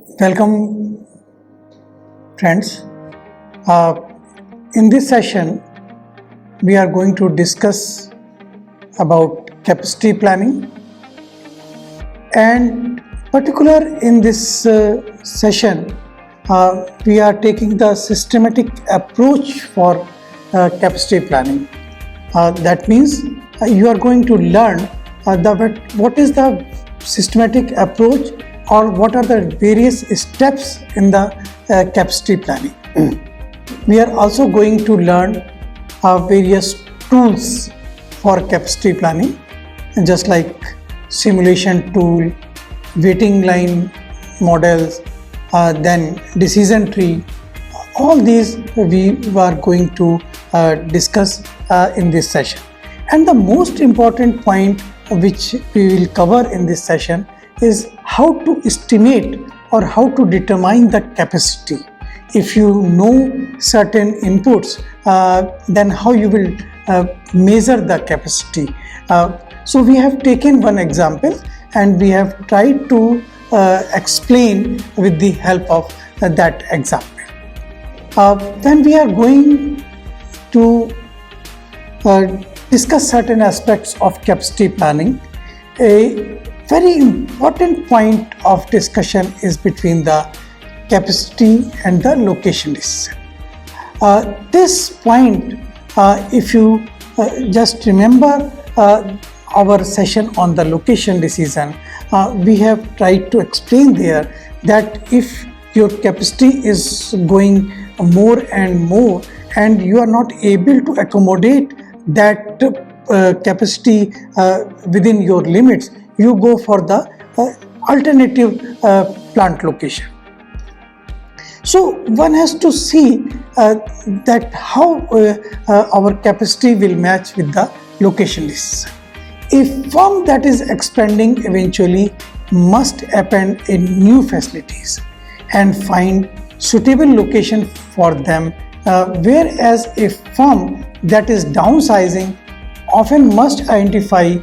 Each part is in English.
Welcome, friends. In this session, we are going to discuss about capacity planning, and particular in this session, we are taking the systematic approach for capacity planning. That means you are going to learn what is the systematic approach or what are the various steps in the capacity planning. We are also going to learn various tools for capacity planning, just like simulation tool, waiting line models, then decision tree. All these we are going to discuss in this session. And the most important point which we will cover in this session is how to estimate or how to determine the capacity. If you know certain inputs, then how you will measure the capacity. So we have taken one example and we have tried to explain with the help of that example. When we are going to discuss certain aspects of capacity planning, a very important point of discussion is between the capacity and the location decision. This point, if you just remember our session on the location decision, we have tried to explain there that if your capacity is going more and more and you are not able to accommodate that capacity within your limits, you go for the alternative plant location. So one has to see that how our capacity will match with the location decision. A firm that is expanding eventually must append in new facilities and find suitable location for them, whereas a firm that is downsizing often must identify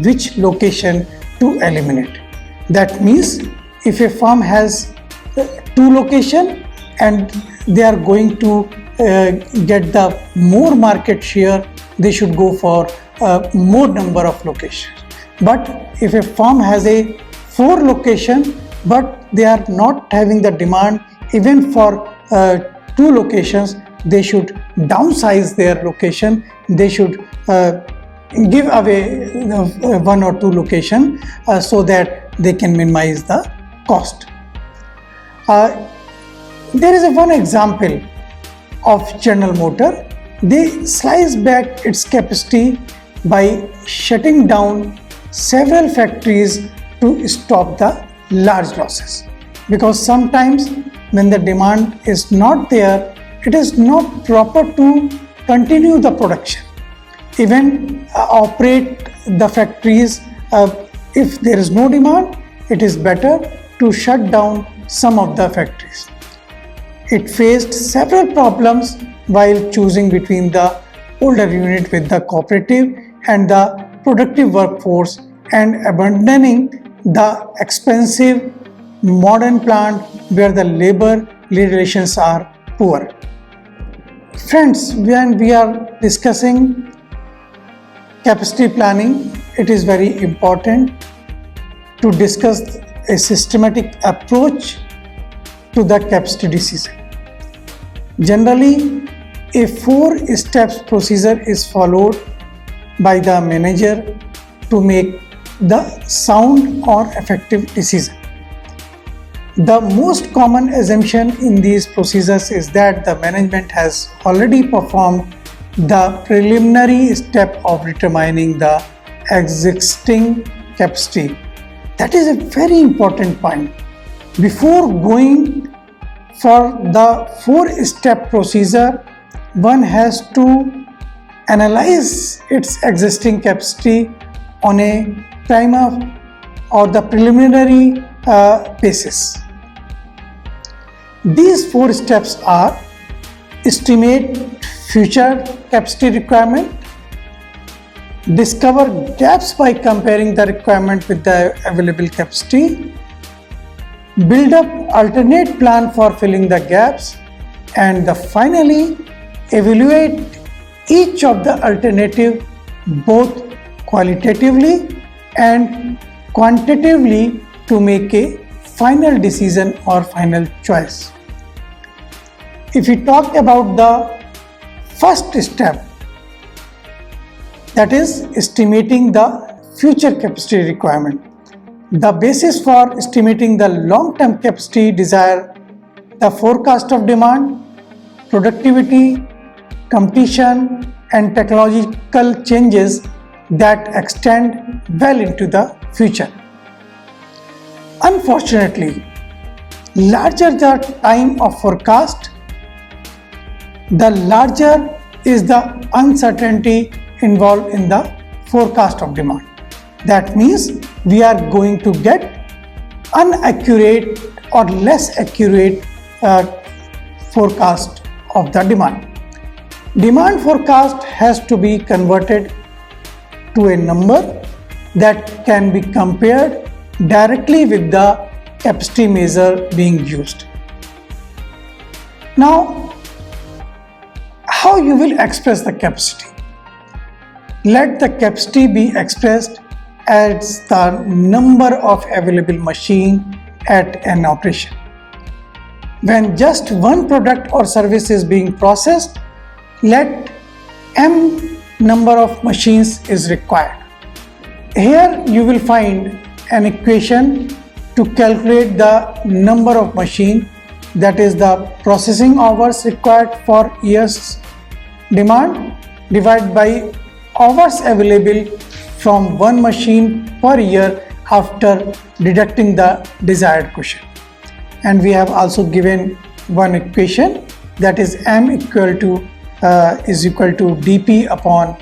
which location to eliminate. That means if a firm has two locations and they are going to get the more market share, they should go for more number of locations. But if a firm has a 4 location but they are not having the demand even for 2 locations, they should downsize their location. They should give away 1 or 2 location so that they can minimize the cost. There is one example of General Motor. They slice back its capacity by shutting down several factories to stop the large losses, because sometimes when the demand is not there, it is not proper to continue the production, even operate the factories. If there is no demand, it is better to shut down some of the factories. It faced several problems while choosing between the older unit with the cooperative and the productive workforce and abandoning the expensive modern plant where the labor relations are poor. Friends, when we are discussing capacity planning, it is very important to discuss a systematic approach to the capacity decision. Generally, a 4 steps procedure is followed by the manager to make the sound or effective decision. The most common assumption in these procedures is that the management has already performed the preliminary step of determining the existing capacity. That is a very important point. Before going for the 4-step procedure, one has to analyze its existing capacity on a prima or the preliminary basis. These 4 steps are: estimate future capacity requirement, discover gaps by comparing the requirement with the available capacity, build up alternate plan for filling the gaps, and finally evaluate each of the alternative both qualitatively and quantitatively to make a final decision or final choice. If we talk about the first step, that is estimating the future capacity requirement. The basis for estimating the long-term capacity desire, the forecast of demand, productivity, competition, and technological changes that extend well into the future. Unfortunately, larger the time of forecast, the larger is the uncertainty involved in the forecast of demand. That means we are going to get inaccurate or less accurate forecast of the demand. Demand forecast has to be converted to a number that can be compared directly with the capacity measure being used. Now, how you will express the capacity? Let the capacity be expressed as the number of available machine at an operation. When just one product or service is being processed, let M number of machines is required. Here you will find an equation to calculate the number of machine, that is the processing hours required for year's demand divided by hours available from one machine per year after deducting the desired quotient. And we have also given one equation, that is M is equal to dP upon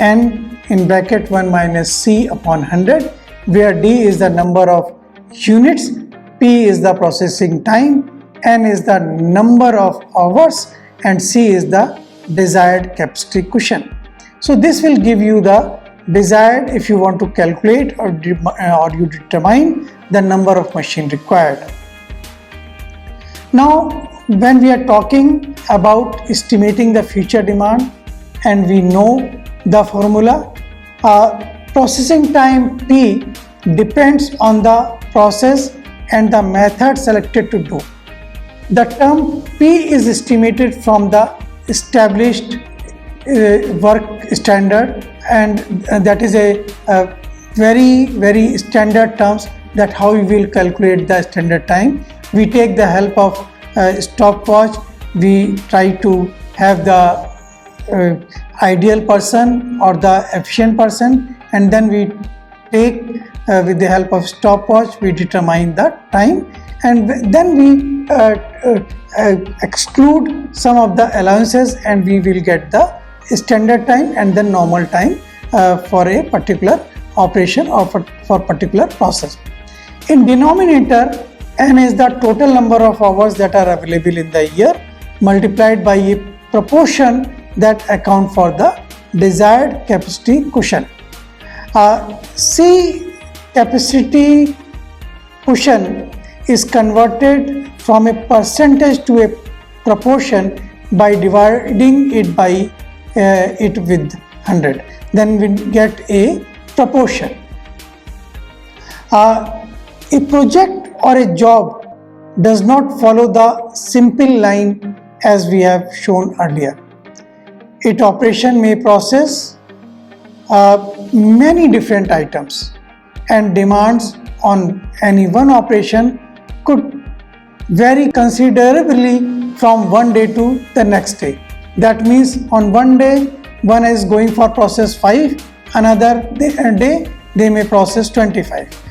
N in bracket 1 minus C upon 100, where D is the number of units, P is the processing time, N is the number of hours, and C is the desired capacity quotient. So this will give you the desired, if you want to calculate or you determine the number of machine required. Now, when we are talking about estimating the future demand and we know the formula, processing time P depends on the process and the method selected to do. The term P is estimated from the established work standard, and that is a very standard terms that how we will calculate the standard time. We take the help of stopwatch, we try to have the ideal person or the efficient person, and then we take with the help of stopwatch we determine the time, and then we exclude some of the allowances and we will get the standard time and then normal time for a particular operation or for particular process. In denominator, N is the total number of hours that are available in the year multiplied by a proportion that account for the desired capacity quotient. C capacity quotient is converted from a percentage to a proportion by dividing it by it with 100. Then we get a proportion. A project or a job does not follow the simple line as we have shown earlier. Its operation may process many different items, and demands on any one operation could vary considerably from one day to the next day. That means on one day one is going for process 5, another day they may process 25.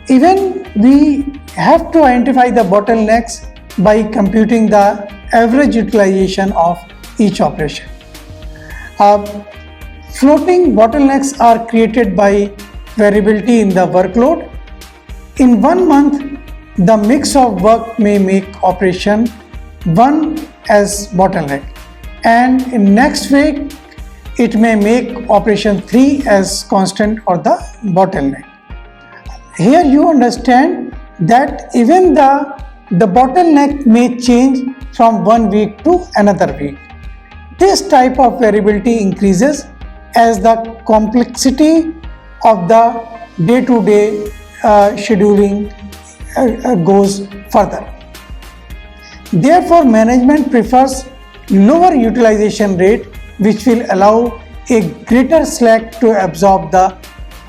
Even we have to identify the bottlenecks by computing the average utilization of each operation. Floating bottlenecks are created by variability in the workload. In 1 month, the mix of work may make operation 1 as bottleneck, and in next week it may make operation 3 as constant or the bottleneck. Here you understand that even the bottleneck may change from one week to another week. This type of variability increases as the complexity of the day-to-day scheduling goes further. Therefore, management prefers lower utilization rate, which will allow a greater slack to absorb the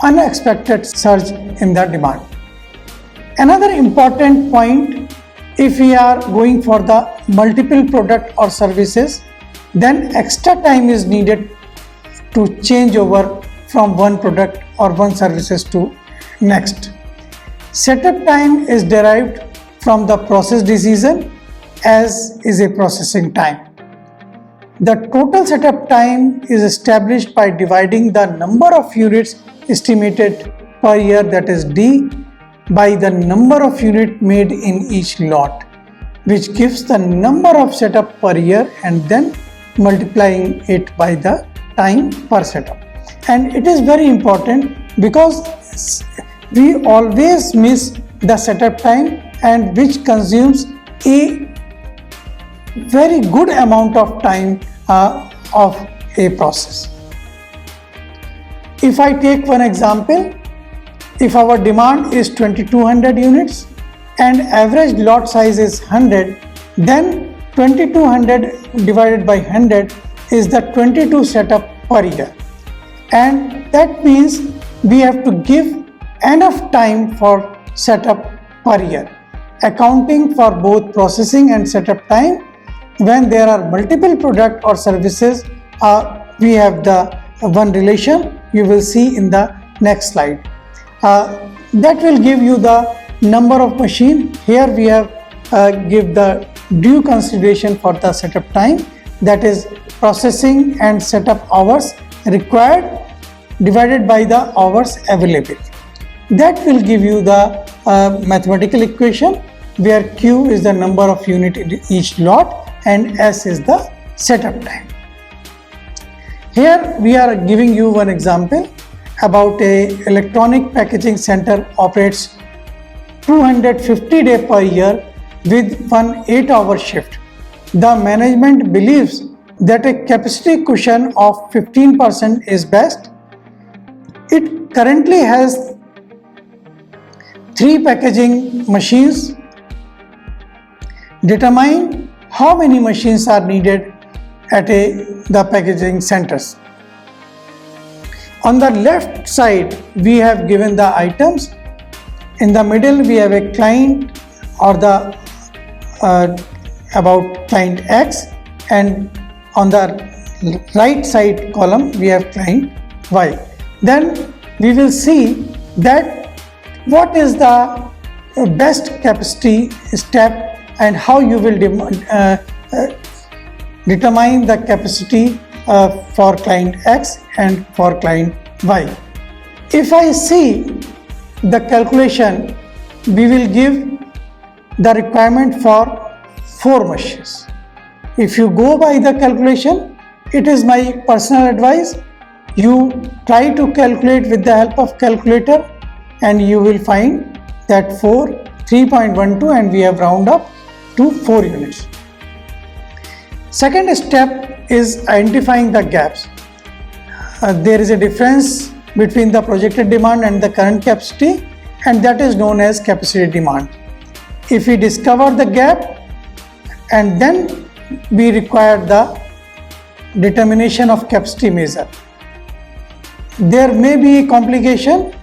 unexpected surge in the demand. Another important point, if we are going for the multiple product or services, then extra time is needed to change over from one product or one services to next. Setup time is derived from the process decision, as is a processing time. The total setup time is established by dividing the number of units estimated per year, that is D, by the number of units made in each lot, which gives the number of setup per year, and then multiplying it by the time per setup. And it is very important because we always miss the setup time, and which consumes a very good amount of time of a process. If I take one example, if our demand is 2200 units and average lot size is 100, then 2200 divided by 100 is the 22 setup per year, and that means we have to give enough time for setup per year, accounting for both processing and setup time. When there are multiple product or services, we have the one relation you will see in the next slide. That will give you the number of machine. Here we have give the due consideration for the setup time, that is processing and setup hours required divided by the hours available. That will give you the mathematical equation where Q is the number of unit in each lot and S is the setup time. Here we are giving you one example about a electronic packaging center operates 250 days per year with one 8-hour shift. The management believes that a capacity cushion of 15% is best. It currently has 3 packaging machines. Determine how many machines are needed at the packaging centers. On the left side, we have given the items. In the middle, we have a client or the about client X, and on the right side column, we have client Y. Then we will see that what is the best capacity step and how you will determine the capacity for client X and for client Y. If I see the calculation, we will give the requirement for 4 machines. If you go by the calculation, it is my personal advice, you try to calculate with the help of calculator and you will find that 3.12, and we have round up to 4 units. Second step is identifying the gaps. There is a difference between the projected demand and the current capacity, and that is known as capacity demand. If we discover the gap and then we require the determination of capacity measure. There may be complication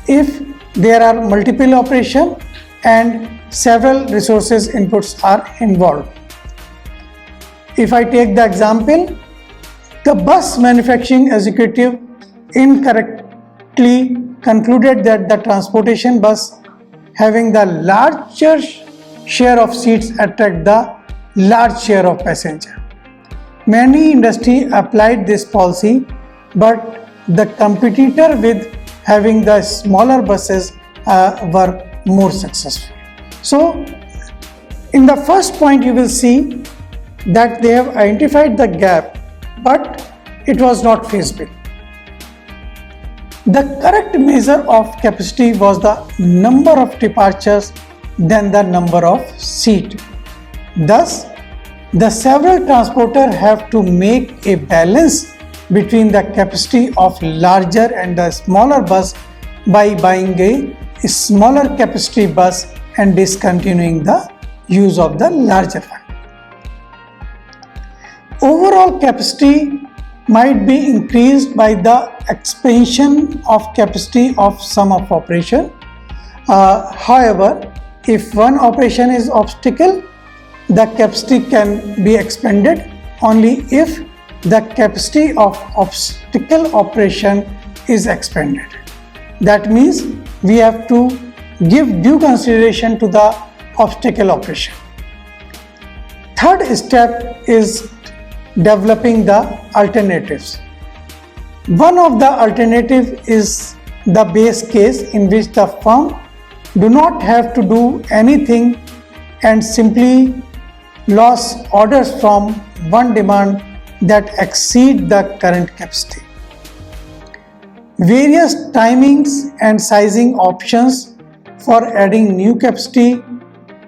if there are multiple operations and several resources inputs are involved. If I take the example, the bus manufacturing executive incorrectly concluded that the transportation bus having the larger share of seats attract the large share of passenger. Many industry applied this policy, but the competitor with having the smaller buses were more successful. So in the first point you will see that they have identified the gap, but it was not feasible. The correct measure of capacity was the number of departures than the number of seats. Thus, the several transporters have to make a balance between the capacity of larger and the smaller bus by buying a smaller capacity bus and discontinuing the use of the larger one. Overall capacity might be increased by the expansion of capacity of some of operation. However, if one operation is obstacle, the capacity can be expanded only if the capacity of obstacle operation is expanded. That means we have to give due consideration to the obstacle operation. Third step is developing the alternatives. One of the alternative is the base case in which the firm do not have to do anything and simply lose orders from one demand that exceed the current capacity. Various timings and sizing options for adding new capacity,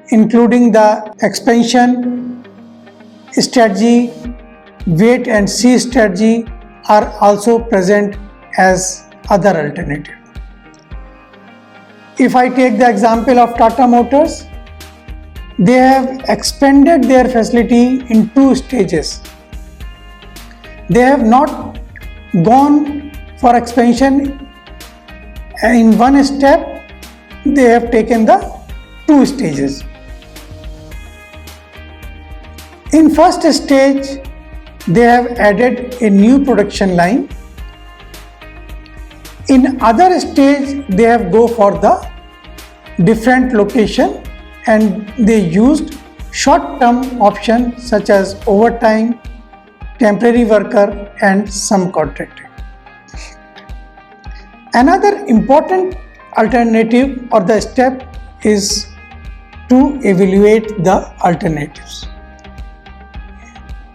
including the expansion strategy, wait and see strategy, are also present as other alternative. If I take the example of Tata Motors, they have expanded their facility in 2 stages. They have not gone for expansion in one step, they have taken the 2 stages. In first stage, they have added a new production line. In other stage, they have go for the different location and they used short-term options such as overtime, temporary worker and some contracting. Another important alternative or the step is to evaluate the alternatives.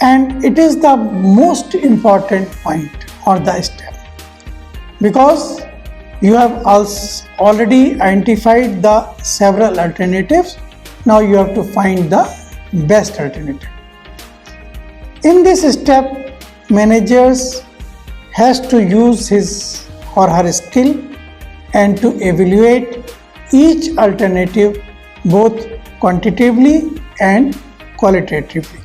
And it is the most important point or the step, because you have already identified the several alternatives. Now you have to find the best alternative. In this step, managers has to use his or her skill and to evaluate each alternative both quantitatively and qualitatively.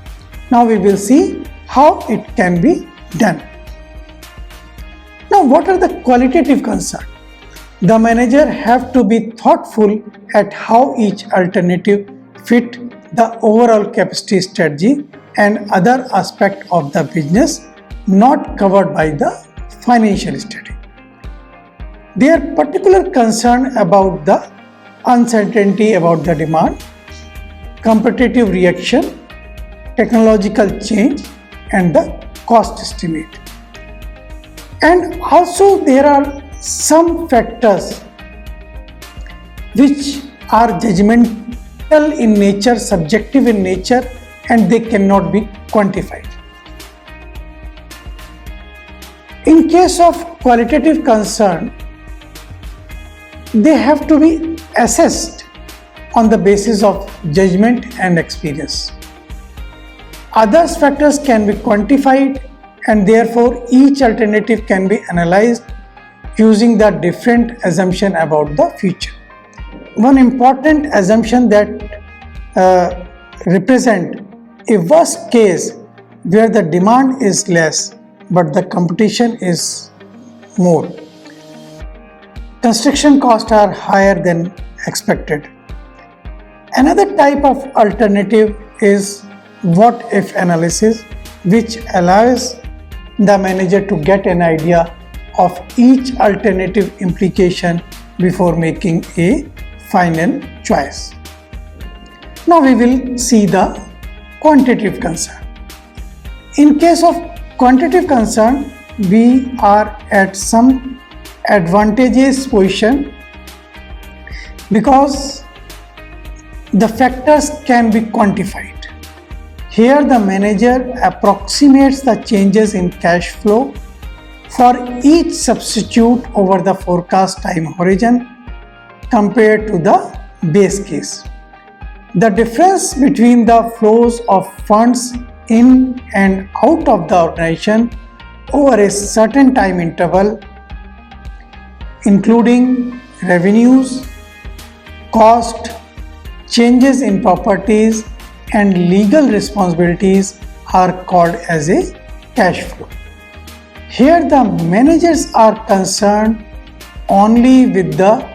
Now we will see how it can be done. Now, what are the qualitative concerns? The manager have to be thoughtful at how each alternative fit the overall capacity strategy and other aspect of the business not covered by the financial study. They are particular concern about the uncertainty about the demand, competitive reaction, technological change and the cost estimate. And also there are some factors which are judgmental in nature, subjective in nature, and they cannot be quantified. In case of qualitative concern, they have to be assessed on the basis of judgment and experience. Other factors can be quantified and therefore each alternative can be analyzed using the different assumption about the future. One important assumption that represent a worst case where the demand is less but the competition is more. Construction costs are higher than expected. Another type of alternative is what if analysis, which allows the manager to get an idea of each alternative implication before making a final choice. Now we will see the quantitative concern. In case of quantitative concern, we are at some advantageous position because the factors can be quantified. Here the manager approximates the changes in cash flow for each substitute over the forecast time horizon compared to the base case. The difference between the flows of funds in and out of the organization over a certain time interval, including revenues, cost, changes in properties, and legal responsibilities, are called as a cash flow. Here the managers are concerned only with the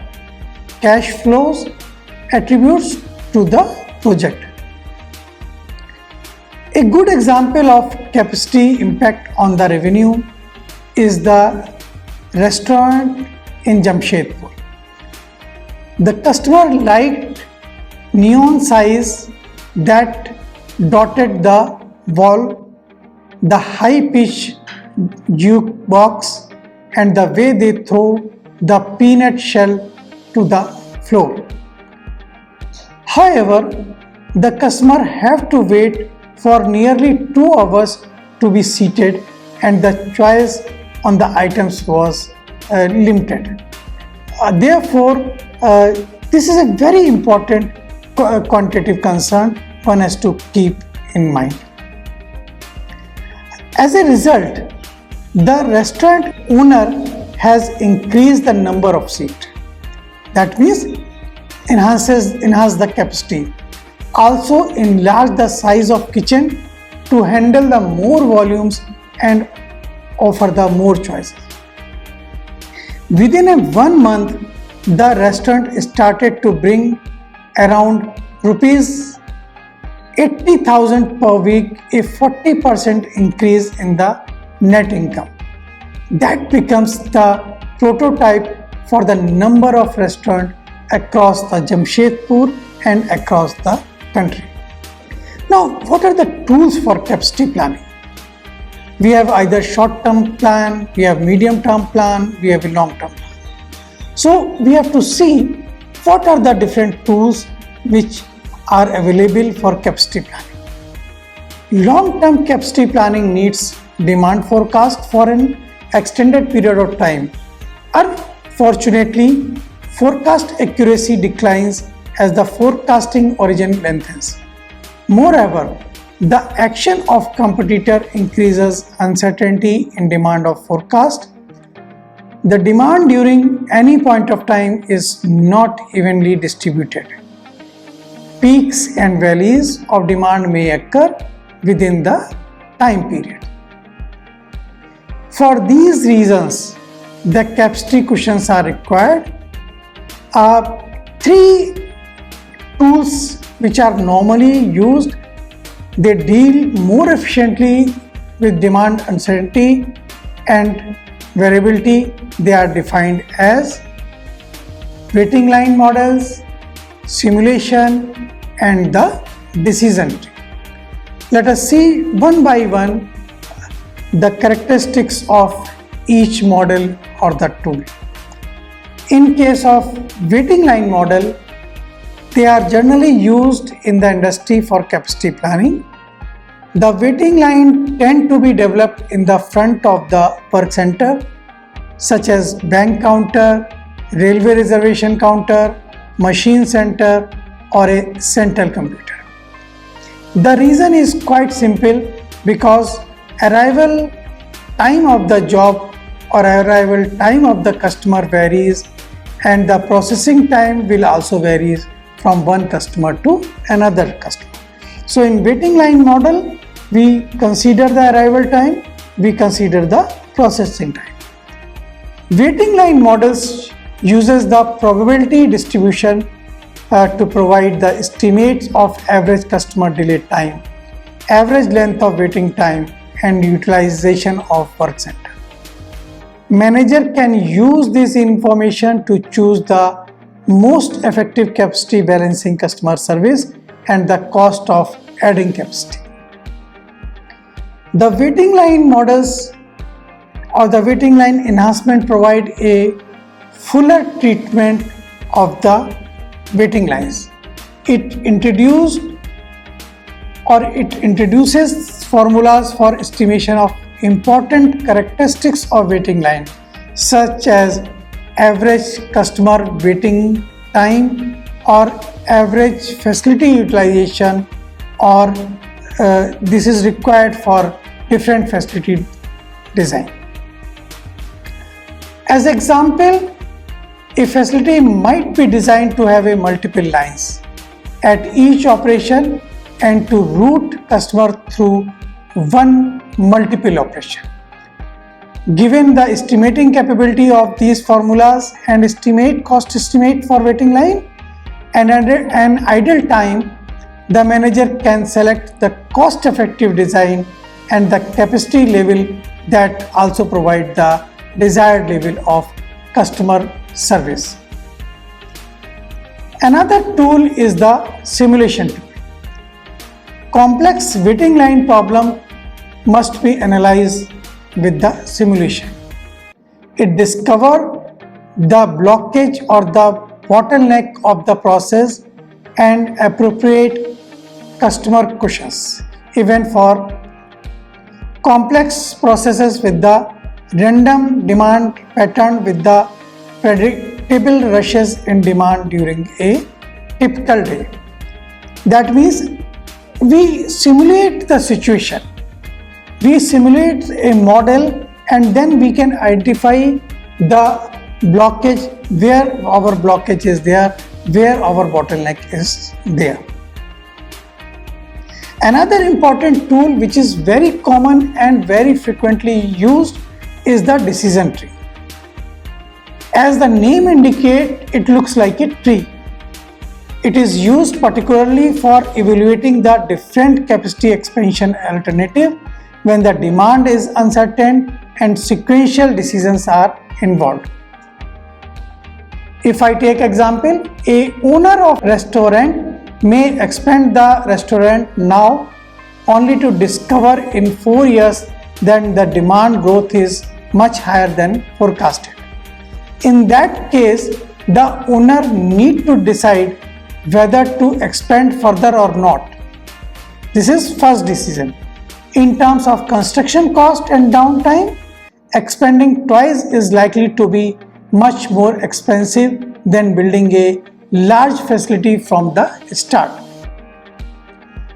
cash flows attributes to the project. A good example of capacity impact on the revenue is the restaurant in Jamshedpur. The customer liked neon signs that dotted the wall, the high-pitched jukebox, and the way they throw the peanut shell to the floor. However, the customer have to wait for nearly 2 hours to be seated, and the choice on the items was limited. Therefore, this is a very important quantitative concern one has to keep in mind. As a result, the restaurant owner has increased the number of seats. That means enhance the capacity. Also enlarge the size of kitchen to handle the more volumes and offer the more choices. Within 1 month, the restaurant started to bring around rupees 80,000 per week, a 40% increase in the net income. That becomes the prototype for the number of restaurants across the Jamshedpur and across the country. Now, what are the tools for capacity planning? We have either short-term plan, we have medium-term plan, we have a long-term plan. So we have to see what are the different tools which are available for capacity planning. Long-term capacity planning needs demand forecast for an extended period of time. Unfortunately, forecast accuracy declines as the forecasting origin lengthens. Moreover, the action of competitor increases uncertainty in demand of forecast. The demand during any point of time is not evenly distributed. Peaks and valleys of demand may occur within the time period. For these reasons, the capacity cushions are required. 3 tools which are normally used, they deal more efficiently with demand uncertainty and variability. They are defined as waiting line models, simulation, and the decision tree. Let us see one by one the characteristics of each model or the tool. In case of waiting line model, they are generally used in the industry for capacity planning. The waiting line tend to be developed in the front of the work center, such as bank counter, railway reservation counter, machine center, or a central computer. The reason is quite simple, because arrival time of the job or arrival time of the customer varies, and the processing time will also vary from one customer to another customer. So in waiting line model, we consider the arrival time, we consider the processing time. Waiting line models uses the probability distribution to provide the estimates of average customer delay time, average length of waiting time, and utilization of work center. Manager can use this information to choose the most effective capacity balancing customer service and the cost of adding capacity. The waiting line models or the waiting line enhancement provide a fuller treatment of the waiting lines. It introduces formulas for estimation of important characteristics of waiting line, such as average customer waiting time or average facility utilization, or this is required for different facility design. As example, a facility might be designed to have a multiple lines at each operation and to route customer through one multiple operation. Given the estimating capability of these formulas and cost estimate for waiting line and an idle time, the manager can select the cost effective design and the capacity level that also provide the desired level of customer service. Another tool is the simulation tool. Complex waiting line problem must be analyzed with the simulation. It discovers the blockage or the bottleneck of the process and appropriate customer cushions. Even for complex processes with the random demand pattern with the predictable rushes in demand during a typical day. That means we simulate the situation. We simulate a model and then we can identify the blockage, where our blockage is there, where our bottleneck is there. Another important tool which is very common and very frequently used is the decision tree. As the name indicates, it looks like a tree. It is used particularly for evaluating the different capacity expansion alternative when the demand is uncertain and sequential decisions are involved. If I take example, a owner of restaurant may expand the restaurant now only to discover in 4 years that the demand growth is much higher than forecasted. In that case, the owner need to decide whether to expand further or not. This is first decision. In terms of construction cost and downtime, expanding twice is likely to be much more expensive than building a large facility from the start.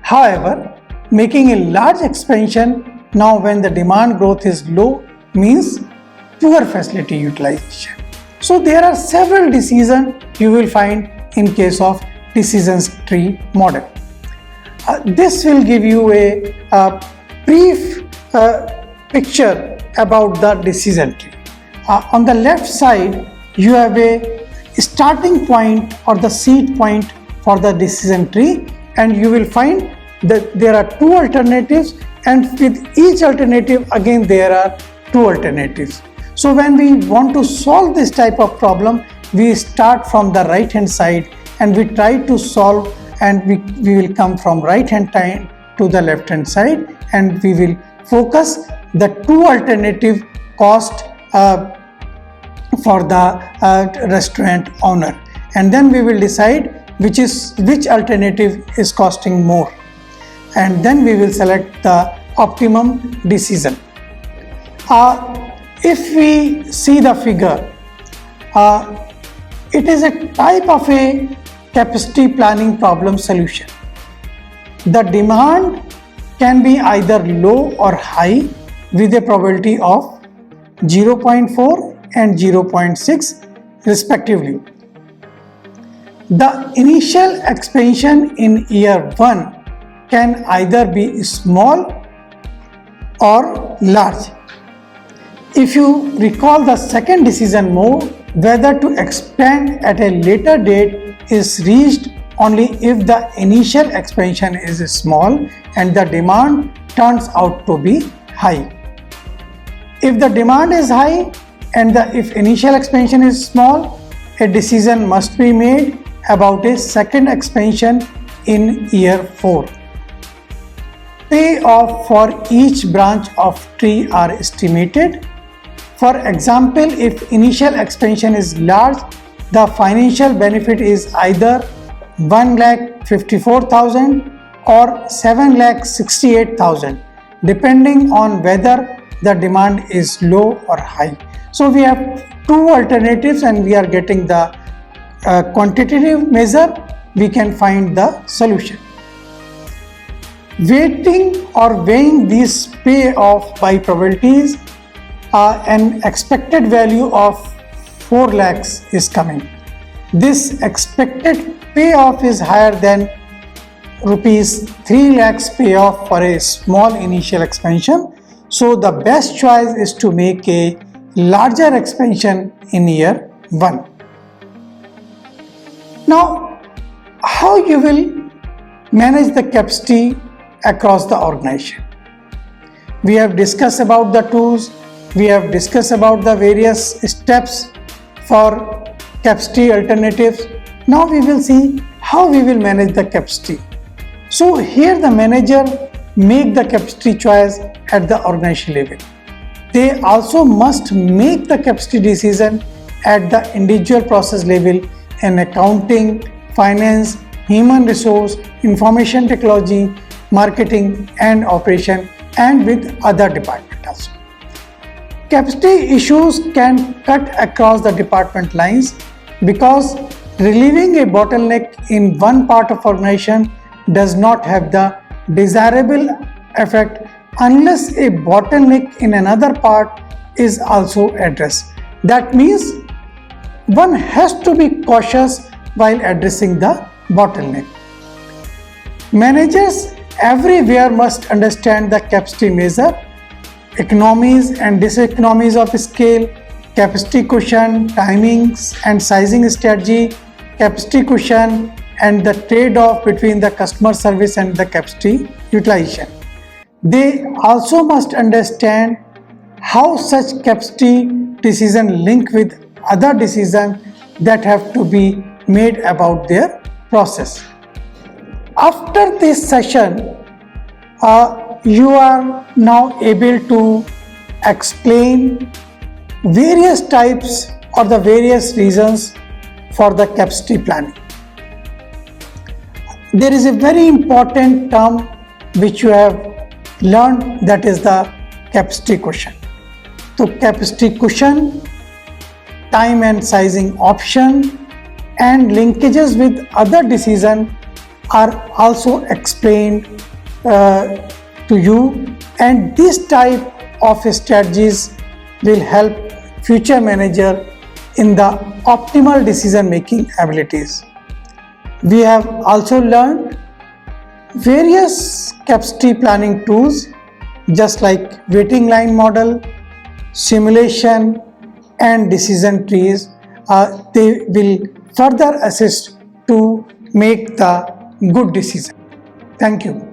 However, making a large expansion now when the demand growth is low means poor facility utilization. So there are several decisions you will find in case of decisions tree model. This will give you a brief picture about the decision tree. On the left side, you have a starting point or the seed point for the decision tree, and you will find that there are two alternatives, and with each alternative again there are two alternatives. So when we want to solve this type of problem, we start from the right hand side and we try to solve, and we will come from right hand side to the left hand side, and we will focus the two alternative cost for the restaurant owner, and then we will decide which alternative is costing more, and then we will select the optimum decision. If we see the figure, it is a type of a capacity planning problem solution. The demand can be either low or high with a probability of 0.4 and 0.6 respectively. The initial expansion in year 1 can either be small or large. If you recall the second decision mode, whether to expand at a later date is reached only if the initial expansion is small and the demand turns out to be high. If the demand is high and if initial expansion is small, a decision must be made about a second expansion in year 4. Payoff for each branch of tree are estimated. For example, if initial expansion is large, the financial benefit is either 1,54,000 or 7,68,000 depending on whether the demand is low or high. So we have two alternatives and we are getting the quantitative measure we can find the solution. Weighting or weighing these payoff by probabilities, an expected value of 4 lakhs is coming. This expected payoff is higher than rupees 3 lakhs payoff for a small initial expansion. So the best choice is to make a larger expansion in year 1. Now, how you will manage the capacity across the organization? We have discussed about the tools, we have discussed about the various steps for capacity alternatives. Now we will see how we will manage the capacity. So here the manager make the capacity choice at the organization level. They also must make the capacity decision at the individual process level in accounting, finance, human resource, information technology, marketing and operation, and with other departments also. Capacity issues can cut across the department lines because relieving a bottleneck in one part of organization does not have the desirable effect unless a bottleneck in another part is also addressed. That means one has to be cautious while addressing the bottleneck. Managers everywhere must understand the capacity measure, economies and diseconomies of scale, capacity cushion, timings and sizing strategy, capacity cushion and the trade-off between the customer service and the capacity utilization. They also must understand how such capacity decision link with other decisions that have to be made about their process. After this session, you are now able to explain various types or the various reasons for the capacity planning. There is a very important term which you have learned, that is the capacity cushion. So capacity cushion, time and sizing option and linkages with other decisions are also explained to you, and this type of strategies will help future manager in the optimal decision making abilities. We have also learned various capacity planning tools just like waiting line model, simulation and decision trees. They will further assist to make the good decision. Thank you.